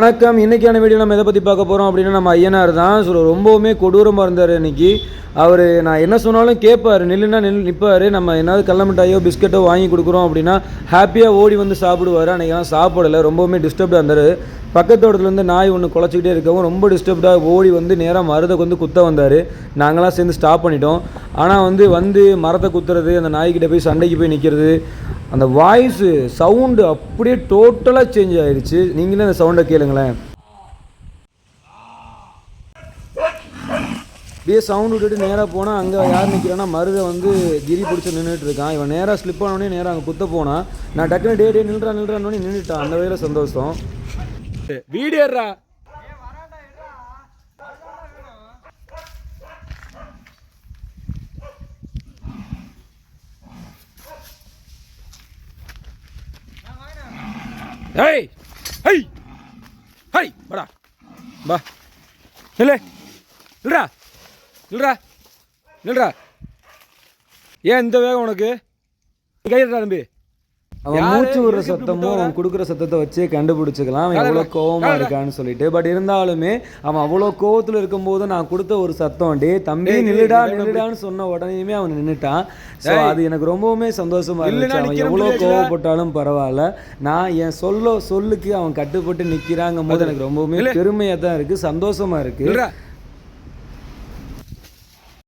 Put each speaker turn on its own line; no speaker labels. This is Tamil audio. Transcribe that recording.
வணக்கம். இன்றைக்கான வீடியோ நம்ம எதை பற்றி பார்க்க போகிறோம் அப்படின்னா நம்ம ஐயனார் தான். ஸோ ரொம்பவுமே கொடூரமாக இருந்தார் இன்றைக்கி. அவர் நான் என்ன சொன்னாலும் கேட்பார், நில்லுன்னா நிற்பார். நம்ம என்னாவது கடல மிட்டாயோ பிஸ்கட்டோ வாங்கி கொடுக்குறோம் அப்படின்னா ஹாப்பியாக ஓடி வந்து சாப்பிடுவார். அன்றைக்கெல்லாம் சாப்பிடலை, ரொம்பவுமே டிஸ்டர்ப்டாக இருந்தார். பக்கத்தோட்டத்துலேருந்து நாய் ஒன்று குலைச்சிக்கிட்டே இருக்கவும் ரொம்ப டிஸ்டர்ப்டாக ஓடி வந்து நேராக மரத்தை வந்து குத்த வந்தார். நாங்களாம் சேர்ந்து ஸ்டாப் பண்ணிட்டோம். ஆனால் வந்து மரத்தை குத்துறது, அந்த நாய்கிட்ட போய் சண்டைக்கு போய் நிற்கிறது, அந்த வாய்ஸு சவுண்டு அப்படியே டோட்டலாக சேஞ்ச் ஆகிடுச்சு. நீங்களே அந்த சவுண்டை கேளுங்களேன். அப்படியே சவுண்டு விட்டுட்டு நேராக போனால் அங்கே யார் நிற்கிறான்னா மருதை வந்து கிரி பிடிச்சி நின்றுட்டு இருக்கான். இவன் நேராக ஸ்லிப் ஆனோடனே நேராக அங்கே குத்த போனான். நான் டக்குனு டே நில்றான்னு நின்றுட்டான். அந்த வகையில் சந்தோஷம். வீடியோரா ஏய் ஹை ஹை வாடா வா நில்லு நில்றா நில்றா நில்றா. ஏன் இந்த வேகம் உனக்கு? கையிடா தம்பி. அவன் மூச்சு விடுற சத்தமும் அவன் கொடுக்குற சத்தத்தை வச்சே கண்டுபிடிச்சிக்கலாம் அவன் எவ்வளோ கோவமாக இருக்கான்னு சொல்லிட்டு. பட் இருந்தாலுமே அவன் அவ்வளோ கோவத்தில் இருக்கும்போது நான் கொடுத்த ஒரு சத்தம், டே தம்பி நில்லுடான்னு சொன்ன உடனேயுமே அவன் நின்றுட்டான். ஸோ அது எனக்கு ரொம்பவுமே சந்தோஷமாக இருந்துச்சு. அவன் எவ்வளோ கோவப்பட்டாலும் பரவாயில்ல, நான் என் சொல்லுக்கு அவன் கட்டுப்பட்டு நிற்கிறாங்கும் போது எனக்கு ரொம்பவுமே பெருமையாக தான் இருக்குது, சந்தோஷமாக இருக்குது.